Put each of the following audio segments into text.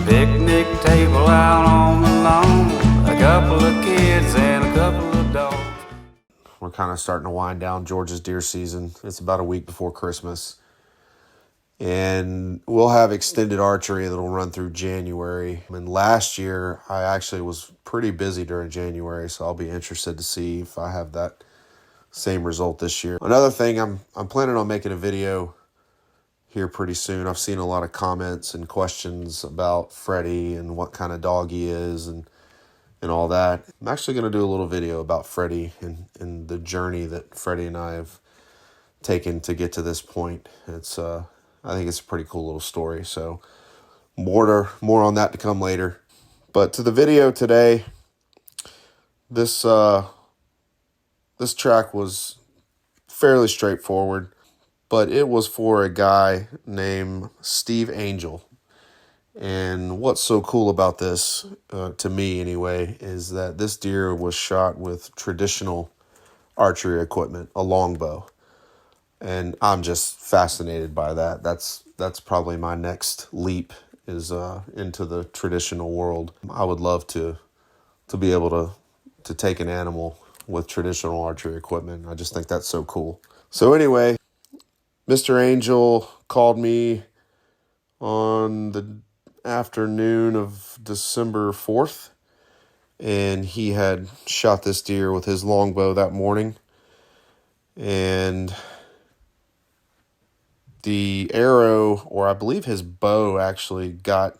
A picnic table out on the lawn, a couple of kids and a couple of dogs. We're kind of starting to wind down Georgia's deer season. It's about a week before Christmas. And we'll have extended archery that'll run through January. And last year, I actually was pretty busy during January, so I'll be interested to see if I have that same result this year. Another thing, I'm planning on making a video here pretty soon. I've seen a lot of comments and questions about Freddy and what kind of dog he is and all that. I'm actually going to do a little video about Freddy and the journey that Freddy and I have taken to get to this point. I think it's a pretty cool little story. So more on that to come later. But to the video today, this track was fairly straightforward, but it was for a guy named Steve Angel. And what's so cool about this, to me anyway, is that this deer was shot with traditional archery equipment, a longbow. And I'm just fascinated by that. That's probably my next leap is into the traditional world. I would love to be able to take an animal with traditional archery equipment. I just think that's so cool. So anyway, Mr. Angel called me on the afternoon of December 4th, and he had shot this deer with his longbow that morning. And the arrow, or I believe his bow, actually got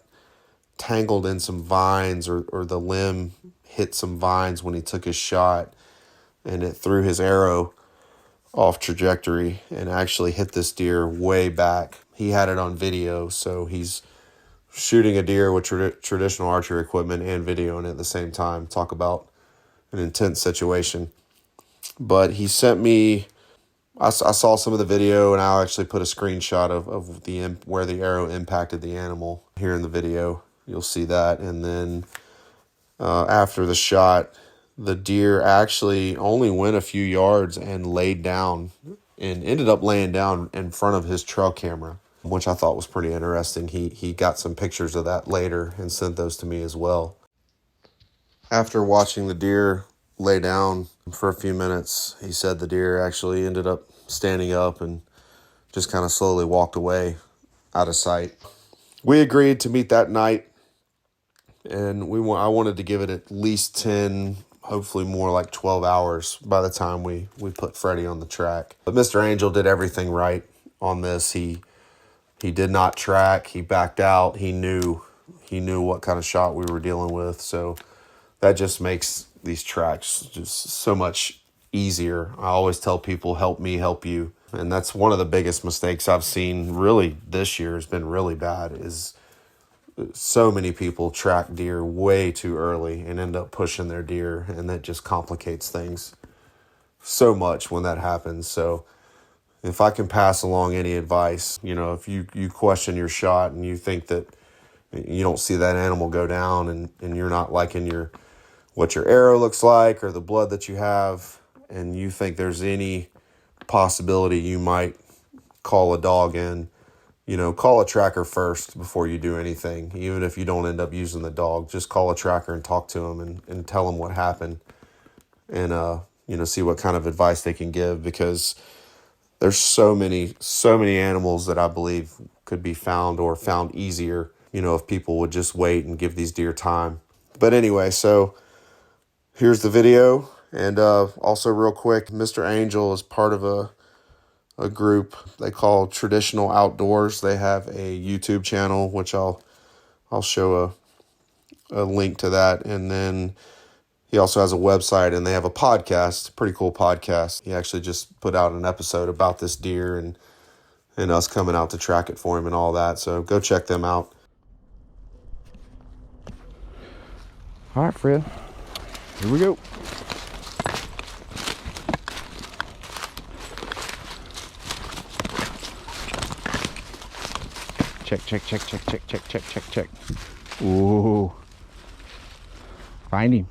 tangled in some vines, or the limb hit some vines when he took his shot, and it threw his arrow off trajectory and actually hit this deer way back. He had it on video, so he's shooting a deer with traditional archery equipment and videoing it at the same time. Talk about an intense situation. But he sent me, I saw some of the video, and I'll actually put a screenshot of where the arrow impacted the animal here in the video. You'll see that. And then after the shot, the deer actually only went a few yards and laid down and ended up laying down in front of his trail camera, which I thought was pretty interesting. He got some pictures of that later and sent those to me as well. After watching the deer lay down for a few minutes, he said the deer actually ended up standing up and just kind of slowly walked away out of sight. We agreed to meet that night, and I wanted to give it at least 10, hopefully more like 12 hours by the time we put Freddy on the track. But Mr. Angel did everything right on this. He did not track. He backed out. He knew what kind of shot we were dealing with. So that just makes these tracks just so much easier. I always tell people, help me help you. And that's one of the biggest mistakes I've seen really this year has been really bad, is so many people track deer way too early and end up pushing their deer, and that just complicates things so much when that happens. So if I can pass along any advice, if you question your shot and you think that you don't see that animal go down and you're not liking what your arrow looks like or the blood that you have, and you think there's any possibility you might call a dog in, call a tracker first before you do anything. Even if you don't end up using the dog, just call a tracker and talk to them and tell them what happened, and see what kind of advice they can give, because there's so many animals that I believe could be found or found easier, if people would just wait and give these deer time. But anyway, so here's the video. And also real quick, Mr. Angel is part of a group they call Traditional Outdoors. They have a YouTube channel, which I'll show a link to that. And then he also has a website, and they have a podcast, pretty cool podcast. He actually just put out an episode about this deer and us coming out to track it for him and all that. So go check them out. All right, Fred, here we go. Check. Ooh. Find him.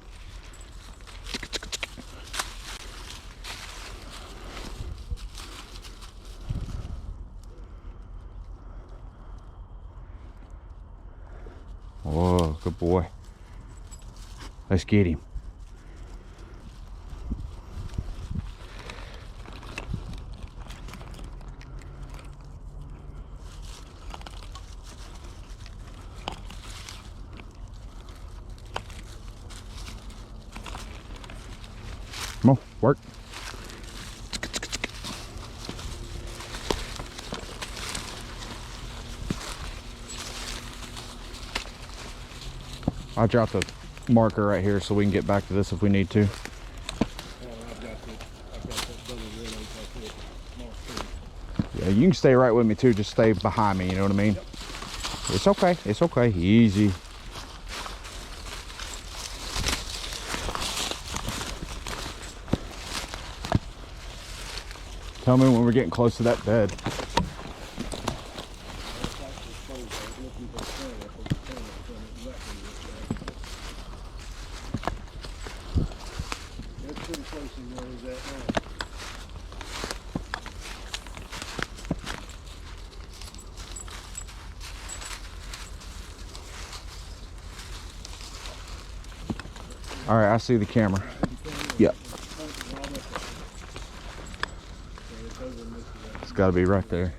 Whoa, good boy. Let's get him. Come on, work. I'll drop the marker right here so we can get back to this if we need to. Yeah, you can stay right with me too. Just stay behind me, you know what I mean? Yep. It's okay. It's okay. Easy. Tell me when we're getting close to that bed. All right, I see the camera. Yep. It's got to be right there.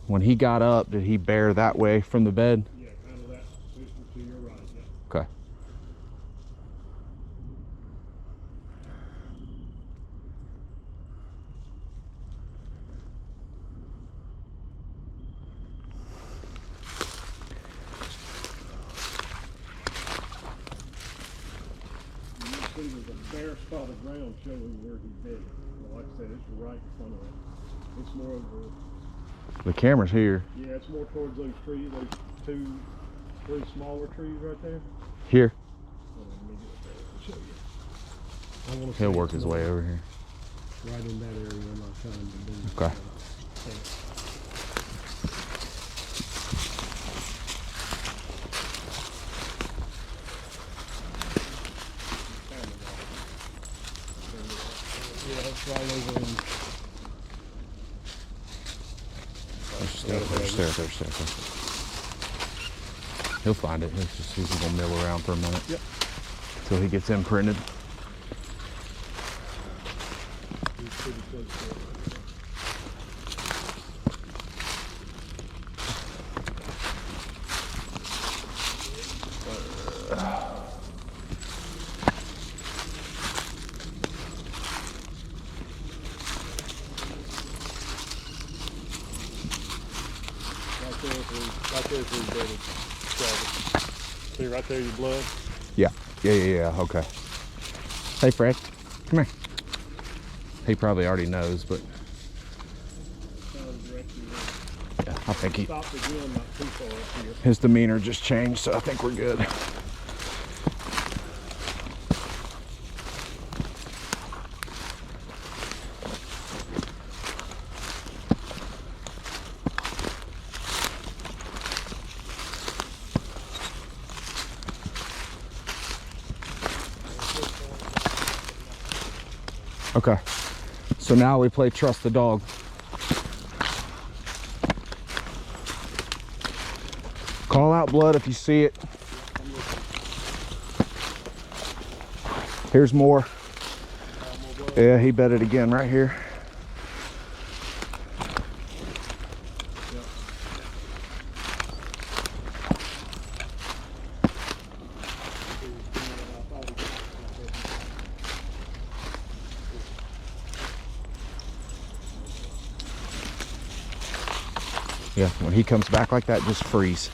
When he got up, did he bear that way from the bed? Yeah, kind of that, to your right, yeah. Okay. You can see there's a bare spot of ground showing where he bit it. Well, like I said, it's right in front of it. It's more over, The camera's here. yeah, it's more towards those trees, those 3 smaller trees right there. Here. Hold on, let me get up there and show you. I wanna He'll say work it's his more way over here. right in that area. I'm not trying to do. Okay. Yeah, it's right over in. Stay. He'll find it. He's gonna mill around for a minute. Yep. Till he gets imprinted. He's pretty close to it. Right there's where he's bedded. See right there, your blood? Yeah. Okay. Hey, Fred. Come here. He probably already knows, but yeah, I think he. Stopped again, not too far up here. His demeanor just changed, so I think we're good. Okay, so now we play trust the dog. Call out blood if you see it. Here's more. Yeah, he bedded again right here. Yeah, when he comes back like that, just freeze.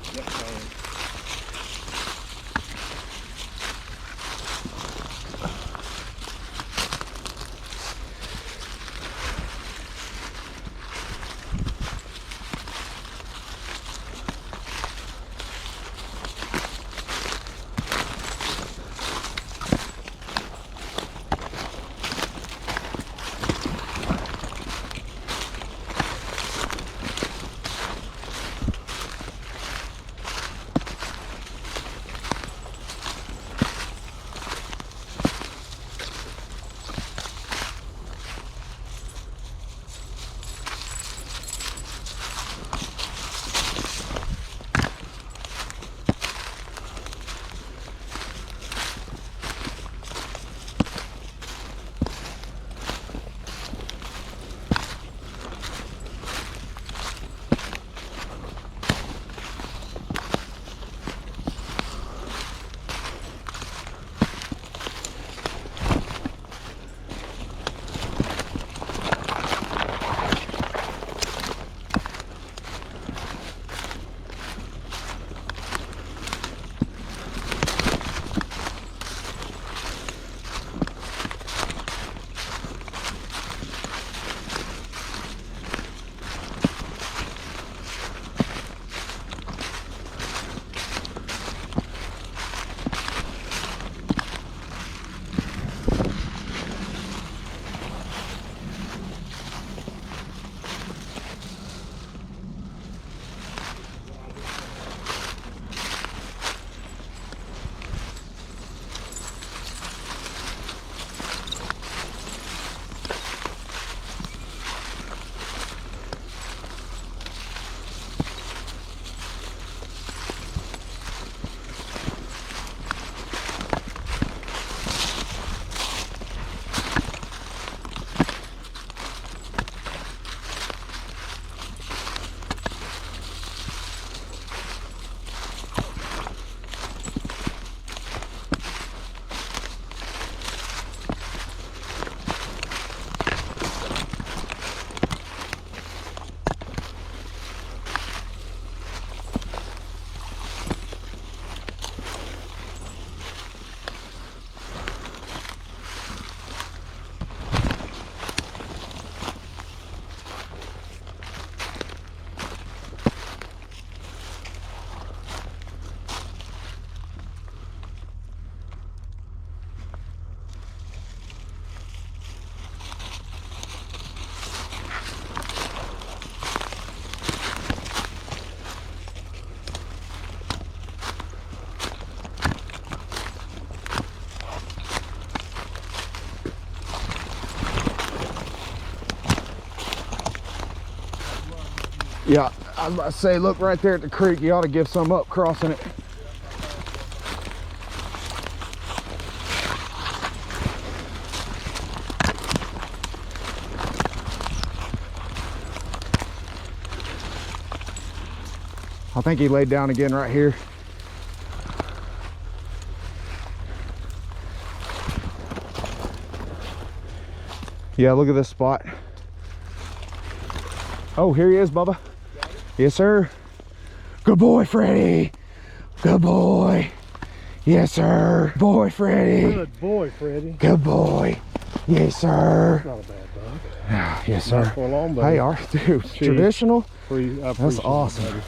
Yeah, I was about to say, look right there at the creek. You ought to give some up crossing it. I think he laid down again right here. Yeah, look at this spot. Oh, here he is, Bubba. Yes, sir. Good boy, Freddy. Good boy. Yes, sir. Boy, Freddy. Good boy, Freddy. Good boy. Yes, sir. Not a bad bug. Yes, sir. Not for a long, Hey, dude, Cheers. traditional. I That's appreciate it, awesome. buddy.